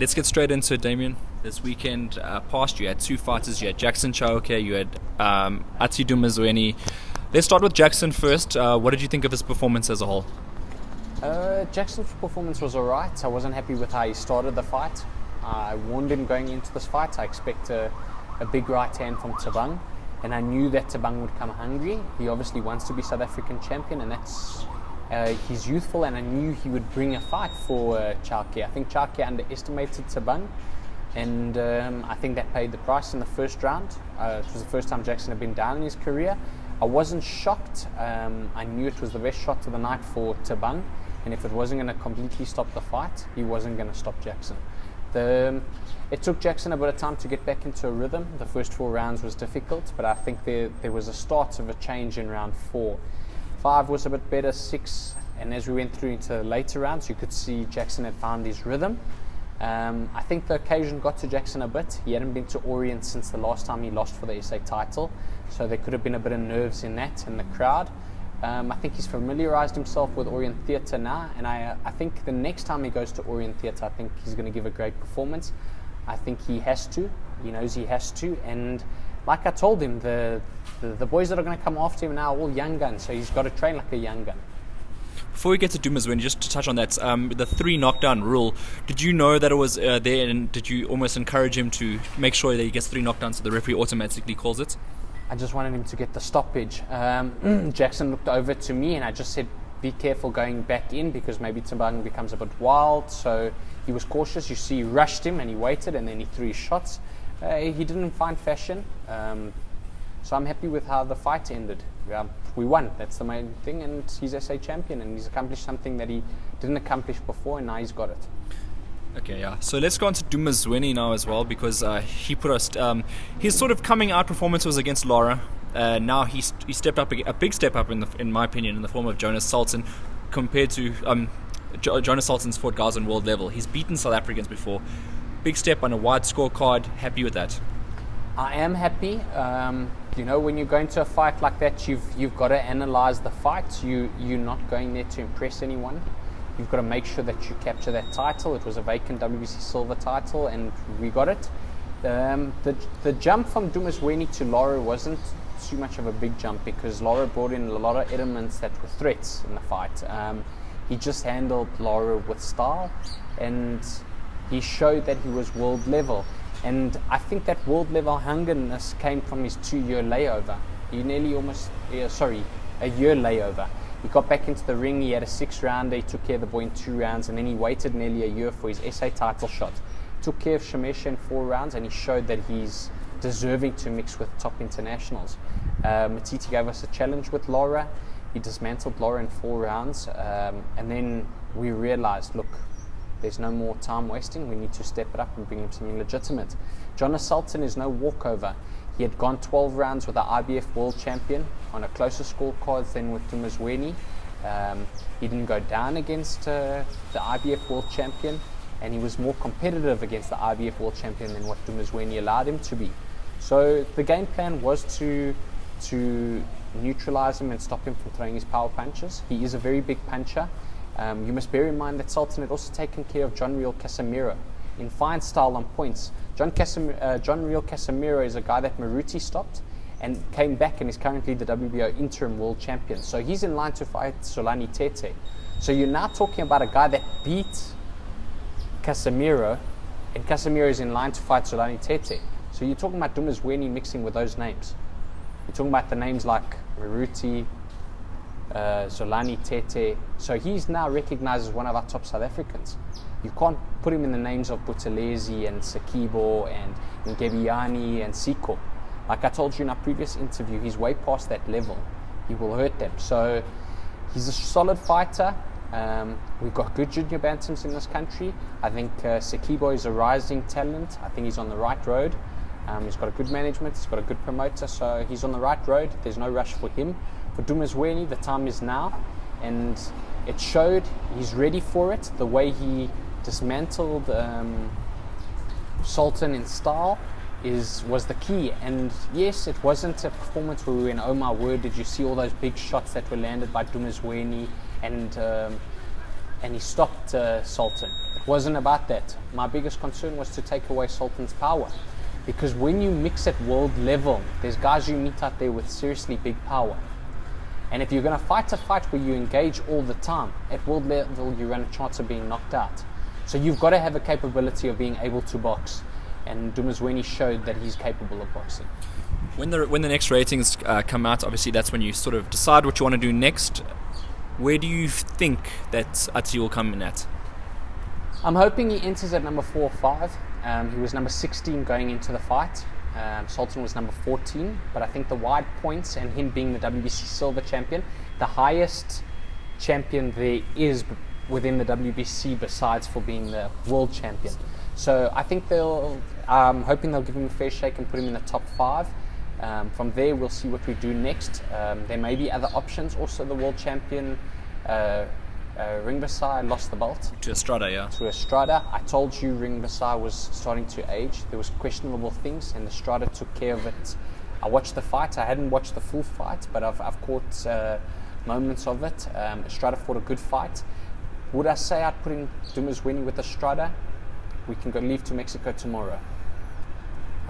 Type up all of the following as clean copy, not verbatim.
let's get straight into it, Damien. This weekend past, you had two fighters. You had Jackson Chauke, you had Ati Dumazweni. Let's start with Jackson first. What did you think of his performance as a whole? Jackson's performance was alright. I wasn't happy with how he started the fight. I warned him going into this fight. I expect a big right hand from Thabang, and I knew that Thabang would come hungry. He obviously wants to be South African champion, and that's he's youthful, and I knew he would bring a fight for Chauke. I think Chauke underestimated Thabang, and I think that paid the price in the first round. It was the first time Jackson had been down in his career. I wasn't shocked. I knew it was the best shot of the night for Thabang, and if it wasn't going to completely stop the fight, he wasn't going to stop Jackson. It took Jackson a bit of time to get back into a rhythm. The first 4 rounds was difficult, but I think there was a start of a change in round 4. 5 was a bit better, 6, and as we went through into the later rounds, you could see Jackson had found his rhythm. I think the occasion got to Jackson a bit. He hadn't been to Orient since the last time he lost for the SA title, so there could have been a bit of nerves in that, in the crowd. I think he's familiarized himself with Orient Theatre now, and I think the next time he goes to Orient Theatre, I think he's going to give a great performance. I think he has to. He knows he has to, and like I told him, the boys that are going to come after him now are all young guns, so he's got to train like a young gun. Before we get to Dumazweni, just to touch on that, the 3 knockdown rule, did you know that it was there, and did you almost encourage him to make sure that he gets 3 knockdowns so the referee automatically calls it? I just wanted him to get the stoppage. Jackson looked over to me, and I just said, be careful going back in, because maybe Thabang becomes a bit wild. So he was cautious. You see, he rushed him and he waited, and then he threw his shots. He didn't find fashion. So I'm happy with how the fight ended. We won. That's the main thing, and he's SA champion, and he's accomplished something that he didn't accomplish before, and now he's got it. Okay, yeah. So let's go on to Dumazweni now as well, because he put us. His sort of coming out performance was against Lara. Now he stepped up a big step up in my opinion, in the form of Jonas Sultan, compared to Jonas Sultan's fought guys on world level. He's beaten South Africans before. Big step on a wide scorecard. Happy with that? I am happy. When you go into a fight like that, you've got to analyze the fight. You're not going there to impress anyone. You've got to make sure that you capture that title. It was a vacant WBC silver title, and we got it. The jump from Dumazweni to Lara wasn't too much of a big jump, because Lara brought in a lot of elements that were threats in the fight. He just handled Lara with style, and he showed that he was world level. And I think that world level hungerness came from his 2-year layover. A year layover. He got back into the ring, he had a 6-rounder, he took care of the boy in 2 rounds, and then he waited nearly a year for his SA title shot. Took care of Shamesh in 4 rounds, and he showed that he's deserving to mix with top internationals. Matiti gave us a challenge with Lara. He dismantled Lara in 4 rounds, and then we realized, look, there's no more time wasting. We need to step it up and bring him something legitimate. Jonas Sultan is no walkover. He had gone 12 rounds with the IBF world champion on a closer scorecard than with Dumazweni. He didn't go down against the IBF world champion, and he was more competitive against the IBF world champion than what Dumazweni allowed him to be. So the game plan was to neutralize him and stop him from throwing his power punches. He is a very big puncher. You must bear in mind that Sultan had also taken care of John Real Casemiro in fine style on points. John Real Casemiro is a guy that Moruti stopped and came back, and is currently the WBO interim world champion. So he's in line to fight Solani Tete. So you're now talking about a guy that beat Casemiro, and Casemiro is in line to fight Solani Tete. So you're talking about Dumazweni mixing with those names. You're talking about the names like Moruti, Solani Tete. So he's now recognized as one of our top South Africans. You can't put him in the names of Buthelezi and Sakibo and Ngebiani and Siko. Like I told you in our previous interview, he's way past that level. He will hurt them. So he's a solid fighter. We've got good junior bantams in this country. I think Sakibo is a rising talent. I think he's on the right road. He's got a good management, he's got a good promoter, so he's on the right road. There's no rush for him. For Dumazweni, the time is now, and it showed he's ready for it. The way he dismantled Sultan in style was the key. And yes, it wasn't a performance where we went, oh my word, did you see all those big shots that were landed by Dumazweni, and he stopped Sultan. wasn't about that. My biggest concern was to take away Sultan's power. Because when you mix at world level, there's guys you meet out there with seriously big power. And if you're going to fight a fight where you engage all the time, at world level you run a chance of being knocked out. So you've got to have a capability of being able to box. And Dumazweni showed that he's capable of boxing. When the next ratings come out, obviously that's when you sort of decide what you want to do next. Where do you think that Ati will come in at? I'm hoping he enters at number 4 or 5. He was number 16 going into the fight. Sultan was number 14, but I think the wide points and him being the WBC silver champion, the highest champion there is within the WBC besides for being the world champion. So I think I'm hoping they'll give him a fair shake and put him in the top 5. From there, we'll see what we do next. There may be other options. Also, the world champion Ringbasai lost the belt To Estrada, yeah. to Estrada. I told you Ringbasai was starting to age. There was questionable things, and Estrada took care of it. I watched the fight. I hadn't watched the full fight, but I've caught moments of it. Estrada fought a good fight. Would I say I'd put in Dumazweni with Estrada? We can go leave to Mexico tomorrow.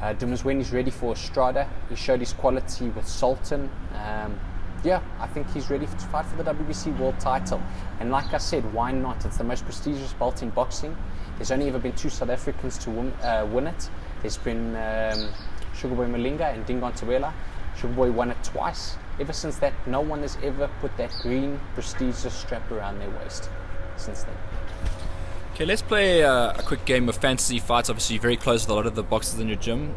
Dumazweni's ready for Estrada. He showed his quality with Sultan. I think he's ready to fight for the WBC world title. And like I said, why not? It's the most prestigious belt in boxing. There's only ever been 2 South Africans to win it. There's been Sugarboy Malinga and Dingon Tabela. Sugarboy won it twice. Ever since that, no one has ever put that green, prestigious strap around their waist since then. Okay, let's play a quick game of fantasy fights. Obviously, you're very close with a lot of the boxers in your gym.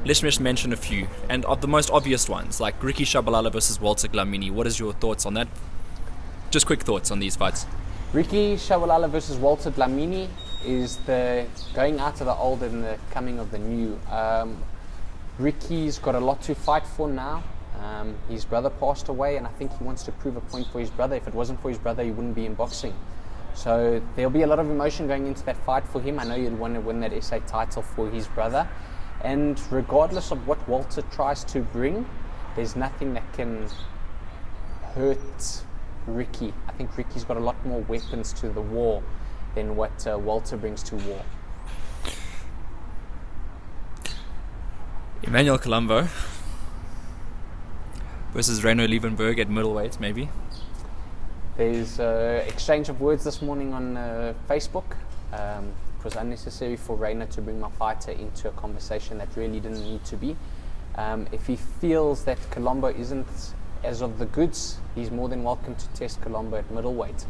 Let's just mention a few. And of the most obvious ones, like Ricky Shabalala versus Walter Glamini. What is your thoughts on that? Just quick thoughts on these fights. Ricky Shabalala versus Walter Glamini is the going out of the old and the coming of the new. Ricky's got a lot to fight for now. His brother passed away, and I think he wants to prove a point for his brother. If it wasn't for his brother, he wouldn't be in boxing. So there'll be a lot of emotion going into that fight for him. I know he'd want to win that SA title for his brother. And regardless of what Walter tries to bring, there's nothing that can hurt Ricky. I think Ricky's got a lot more weapons to the war than what Walter brings to war. Emmanuel Kalombo versus Reino Liebenberg at middleweight, maybe. There's exchange of words this morning on Facebook. It was unnecessary for Reino to bring my fighter into a conversation that really didn't need to be. If he feels that Kalombo isn't as of the goods, he's more than welcome to test Kalombo at middleweight.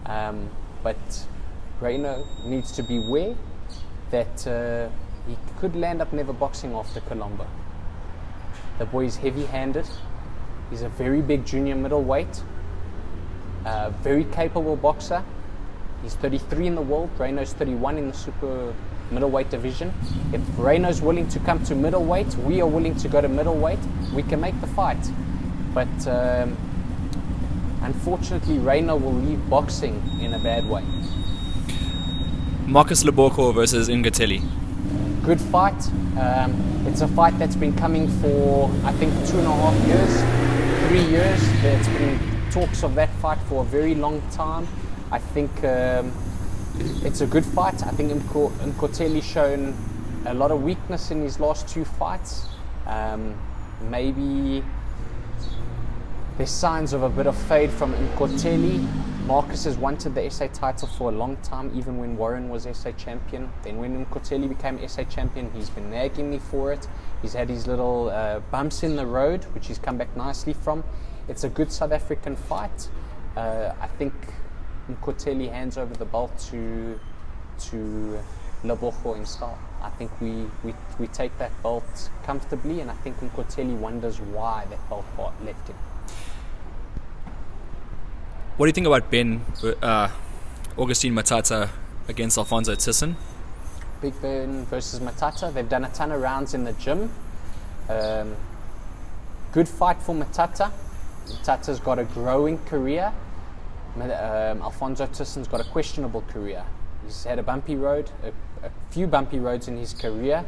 But Reino needs to beware that he could land up never boxing after Kalombo. The boy is heavy-handed. He's a very big junior middleweight. Very capable boxer. He's 33 in the world. Reino's 31 in the super middleweight division. If Reino's willing to come to middleweight, we are willing to go to middleweight. We can make the fight. But unfortunately, Reino will leave boxing in a bad way. Marcus Leboko versus Ingatelli. Good fight. It's a fight that's been coming for, I think, 2.5 years, 3 years. There's been talks of that fight for a very long time. I think it's a good fight. I think Nkoteli's shown a lot of weakness in his last 2 fights. Maybe there's signs of a bit of fade from Nkoteli. Marcus has wanted the SA title for a long time, even when Warren was SA champion. Then when Nkoteli became SA champion, he's been nagging me for it. He's had his little bumps in the road, which he's come back nicely from. It's a good South African fight. I think Nkoteli hands over the belt to Leboko in style. I think we take that belt comfortably, and I think Nkoteli wonders why that belt left him. What do you think about Ben Augustine Matata against Alfonso Thyssen? Big Ben versus Matata. They've done a ton of rounds in the gym. Good fight for Matata. Matata's got a growing career. Alfonso Thyssen's got a questionable career. He's had a bumpy road, a few bumpy roads in his career.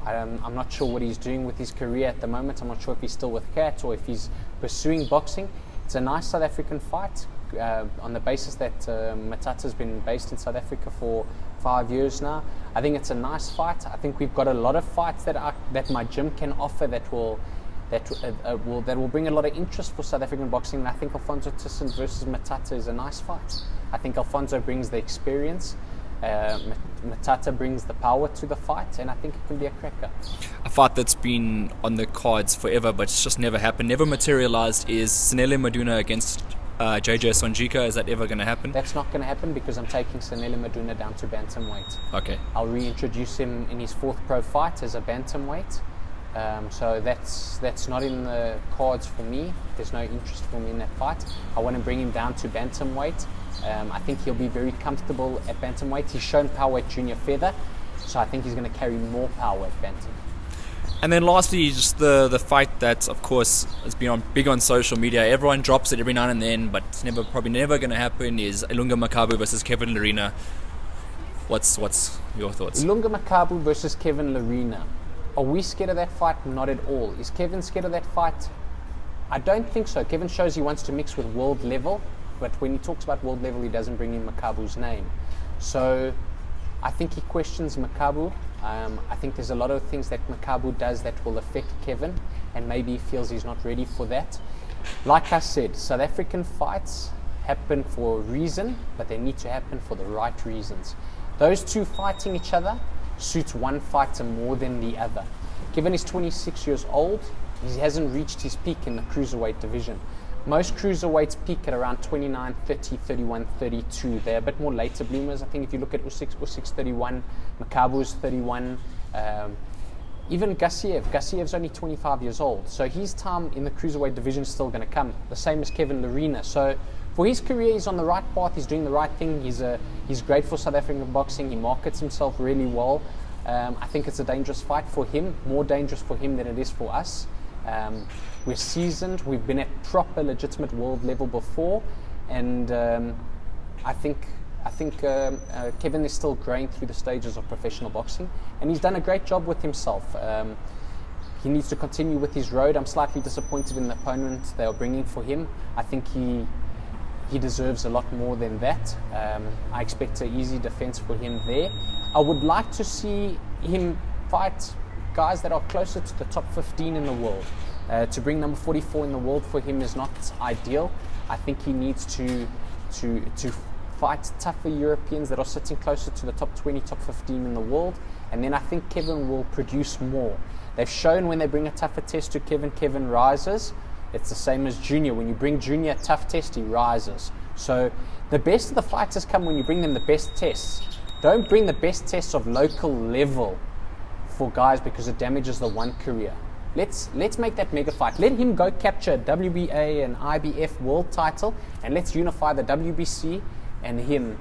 I'm not sure what he's doing with his career at the moment. I'm not sure if he's still with Cat or if he's pursuing boxing. It's a nice South African fight. on the basis that Matata's been based in South Africa for 5 years now. I think it's a nice fight. I think we've got a lot of fights that my gym can offer that will bring a lot of interest for South African boxing. And I think Alfonso Thyssen versus Matata is a nice fight. I think Alfonso brings the experience. Matata brings the power to the fight, and I think it can be a cracker. A fight that's been on the cards forever, but it's just never happened, never materialized, is Sanele Maduna against JJ Sonjika. Is that ever going to happen? That's not going to happen because I'm taking Sanele Maduna down to bantamweight. Okay. I'll reintroduce him in his 4th pro fight as a bantamweight. So that's not in the cards for me. There's no interest for me in that fight. I want to bring him down to bantamweight. I think he'll be very comfortable at bantamweight. He's shown power at junior feather, so I think he's going to carry more power at bantam. And then lastly, just the fight that, of course, has been big on social media. Everyone drops it every now and then, but it's probably never going to happen, is Ilunga Makabu versus Kevin Lerena. What's your thoughts? Ilunga Makabu versus Kevin Lerena. Are we scared of that fight? Not at all. Is Kevin scared of that fight? I don't think so. Kevin shows he wants to mix with world level, but when he talks about world level, he doesn't bring in Makabu's name. So I think he questions Makabu. I think there's a lot of things that Makabu does that will affect Kevin, and maybe he feels he's not ready for that. Like I said, South African fights happen for a reason, but they need to happen for the right reasons. Those two fighting each other suits one fighter more than the other. Kevin is 26 years old. He hasn't reached his peak in the cruiserweight division. Most cruiserweights peak at around 29, 30, 31, 32. They're a bit more later bloomers. I think if you look at Usyk's 31, Makabu's 31, even Gassiyev's only 25 years old. So his time in the cruiserweight division is still going to come. The same as Kevin Lerena. So for his career, he's on the right path. He's doing the right thing. He's great for South African boxing. He markets himself really well. I think it's a dangerous fight for him, more dangerous for him than it is for us. We're seasoned. We've been at proper, legitimate world level before, and I think Kevin is still growing through the stages of professional boxing, and he's done a great job with himself. He needs to continue with his road. I'm slightly disappointed in the opponent they are bringing for him. I think he deserves a lot more than that. I expect an easy defense for him there. I would like to see him fight guys that are closer to the top 15 in the world. To bring number 44 in the world for him is not ideal. I think he needs to fight tougher Europeans that are sitting closer to the top 20, top 15 in the world, and then I think Kevin will produce more. They've shown when they bring a tougher test to Kevin rises. It's the same as Junior. When you bring Junior a tough test, he rises. So the best of the fighters come when you bring them the best tests. Don't bring the best tests of local level for guys because it damages the one career. Let's make that mega fight. Let him go capture a WBA and IBF world title, and let's unify the WBC and him.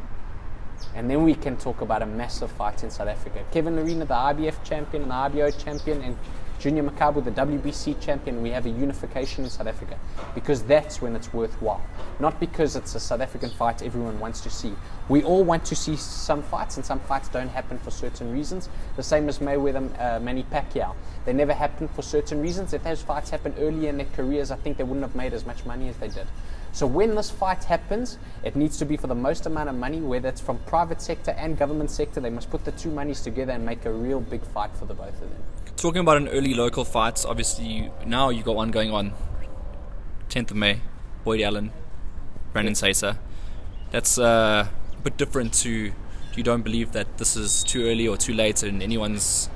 And then we can talk about a massive fight in South Africa. Kevin Lerena, the IBF champion and the IBO champion, and Junior Makabu, the WBC champion. We have a unification in South Africa because that's when it's worthwhile. Not because it's a South African fight everyone wants to see. We all want to see some fights, and some fights don't happen for certain reasons. The same as Mayweather, Manny Pacquiao. They never happen for certain reasons. If those fights happened early in their careers, I think they wouldn't have made as much money as they did. So when this fight happens, it needs to be for the most amount of money, whether it's from private sector and government sector. They must put the two monies together and make a real big fight for the both of them. Talking about an early local fight, obviously now you got one going on 10th of May, Boyd Allen, Brandon Saser. That's a bit different to, you don't believe that this is too early or too late in anyone's...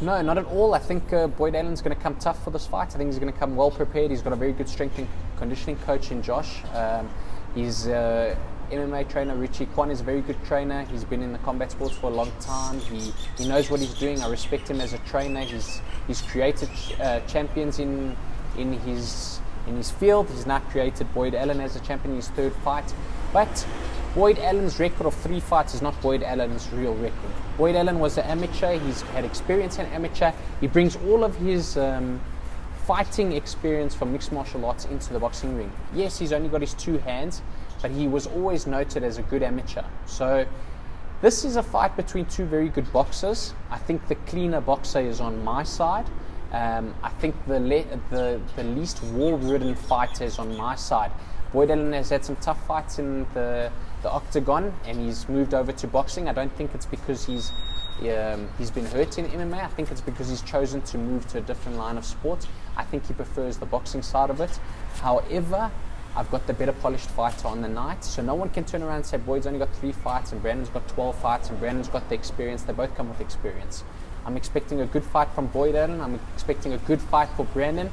No, not at all. I think Boyd Allen's going to come tough for this fight. I think he's going to come well prepared. He's got a very good strength and conditioning coach in Josh. His MMA trainer Richie Kwan is a very good trainer. He's been in the combat sports for a long time. He knows what he's doing. I respect him as a trainer. He's created champions in his field. He's now created Boyd Allen as a champion in his third fight. But Boyd Allen's record of 3 fights is not Boyd Allen's real record. Boyd Allen was an amateur. He's had experience in amateur. He brings all of his fighting experience from mixed martial arts into the boxing ring. Yes, he's only got his 2 hands, but he was always noted as a good amateur. So this is a fight between 2 very good boxers. I think the cleaner boxer is on my side. I think the least war-ridden fighter is on my side. Boyd Allen has had some tough fights in the octagon, and he's moved over to boxing. I don't think it's because he's been hurt in MMA. I think it's because he's chosen to move to a different line of sport. I think he prefers the boxing side of it. However, I've got the better polished fighter on the night, so no one can turn around and say Boyd's only got 3 fights and Brandon's got 12 fights and Brandon's got the experience. They both come with experience. I'm expecting a good fight from Boyd Allen. I'm expecting a good fight for Brandon.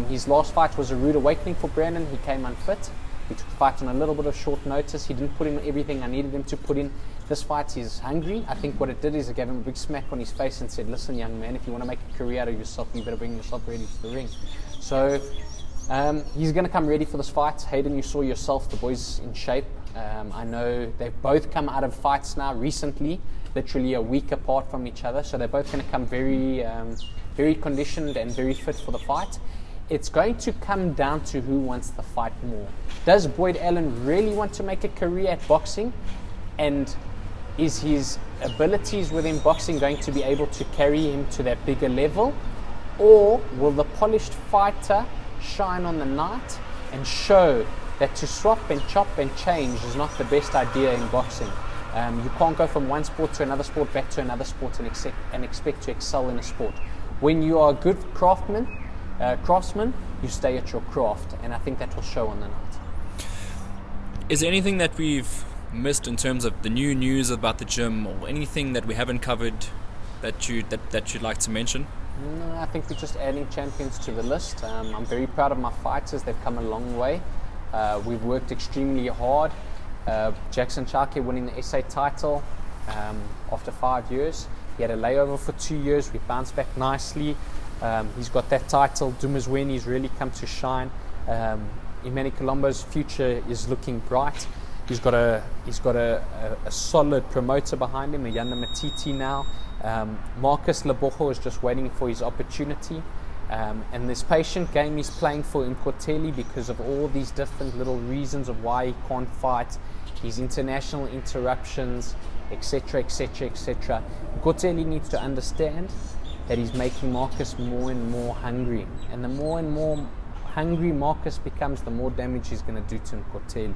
His last fight was a rude awakening for Brandon. He came unfit. He took the fight on a little bit of short notice. He didn't put in everything I needed him to put in. This fight, he's hungry. I think what it did is it gave him a big smack on his face and said, listen, young man, if you want to make a career out of yourself, you better bring yourself ready to the ring. So he's going to come ready for this fight. Hayden, you saw yourself, the boy's in shape. I know they've both come out of fights now recently, literally a week apart from each other. So they're both going to come very conditioned and very fit for the fight. It's going to come down to who wants the fight more. Does Boyd Allen really want to make a career at boxing? And is his abilities within boxing going to be able to carry him to that bigger level? Or will the polished fighter shine on the night and show that to swap and chop and change is not the best idea in boxing? You can't go from one sport to another sport, back to another sport and expect to excel in a sport. When you are a good craftsman, you stay at your craft, and I think that will show on the night. Is there anything that we've missed in terms of the new news about the gym, or anything that we haven't covered that you'd like to mention? No, I think we're just adding champions to the list. I'm very proud of my fighters. They've come a long way. We've worked extremely hard. Jackson Chake winning the SA title after 5 years. He had a layover for 2 years. We bounced back nicely. He's got that title. Dumazweni's really come to shine. Imani Kalombo's future is looking bright. He's got a solid promoter behind him, Ayanda Matiti now. Marcus Lebojo is just waiting for his opportunity. And this patient game he's playing for in Korteli because of all these different little reasons of why he can't fight, his international interruptions, etc., etc., etc. Korteli needs to understand that he's making Marcus more and more hungry. And the more and more hungry Marcus becomes, the more damage he's going to do to Korteli.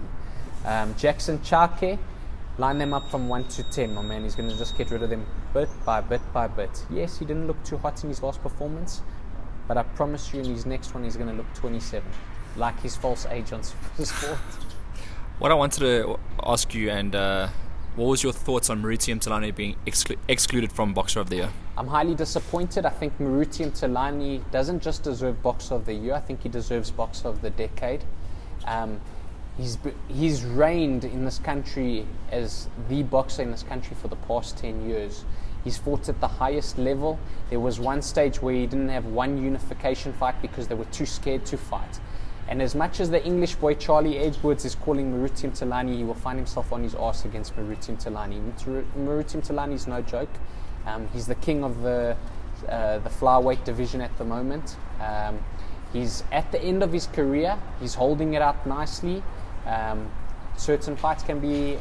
Jackson Chake, line them up from 1 to 10, my man. He's going to just get rid of them bit by bit by bit. Yes, he didn't look too hot in his last performance, but I promise you in his next one he's going to look 27, like his false age on SuperSport. What I wanted to ask you, and what was your thoughts on Moruti Mthalane being excluded from Boxer of the Year? I'm highly disappointed. I think Moruti Mthalane doesn't just deserve Boxer of the Year. I think he deserves Boxer of the Decade. He's reigned in this country as the boxer in this country for the past 10 years. He's fought at the highest level. There was one stage where he didn't have one unification fight because they were too scared to fight. And as much as the English boy Charlie Edwards is calling Moruti Mthalane, he will find himself on his arse against Moruti Mthalane. Moruti Mthalane is no joke. He's the king of the flyweight division at the moment. He's at the end of his career. He's holding it out nicely. Certain fights can be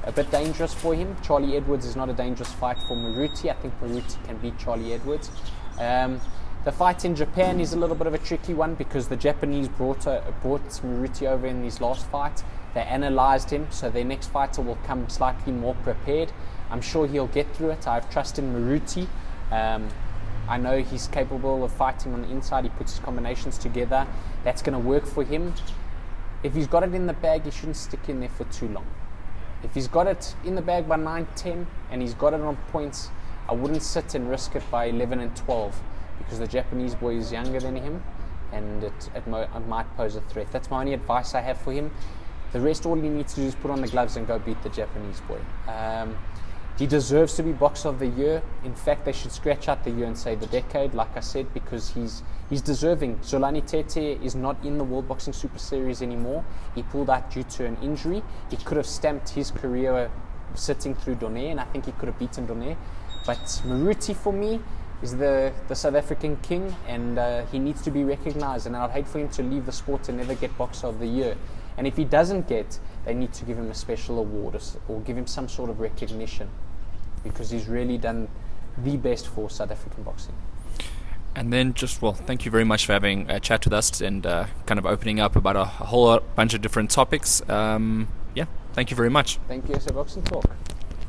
a bit dangerous for him. Charlie Edwards is not a dangerous fight for Moruti. I think Moruti can beat Charlie Edwards. The fight in Japan is a little bit of a tricky one because the Japanese brought Moruti over in his last fight. They analysed him, so their next fighter will come slightly more prepared. I'm sure he'll get through it. I have trust in Moruti. I know he's capable of fighting on the inside. He puts his combinations together. That's going to work for him. If he's got it in the bag, he shouldn't stick in there for too long. If he's got it in the bag by 9-10 and he's got it on points, I wouldn't sit and risk it by 11 and 12 because the Japanese boy is younger than him and it might pose a threat. That's my only advice I have for him. The rest, all he needs to do is put on the gloves and go beat the Japanese boy. He deserves to be Boxer of the Year. In fact, they should scratch out the year and say the decade, like I said, because he's deserving. Zolani Tete is not in the World Boxing Super Series anymore. He pulled out due to an injury. He could have stamped his career sitting through Donaire, and I think he could have beaten Donaire. But Moruti, for me, is the South African king, and he needs to be recognized. And I'd hate for him to leave the sport and never get Boxer of the Year. And if he doesn't get, they need to give him a special award or give him some sort of recognition, because he's really done the best for South African boxing. And then thank you very much for having a chat with us and kind of opening up about a whole bunch of different topics. Thank you very much. Thank you, SA Boxing Talk.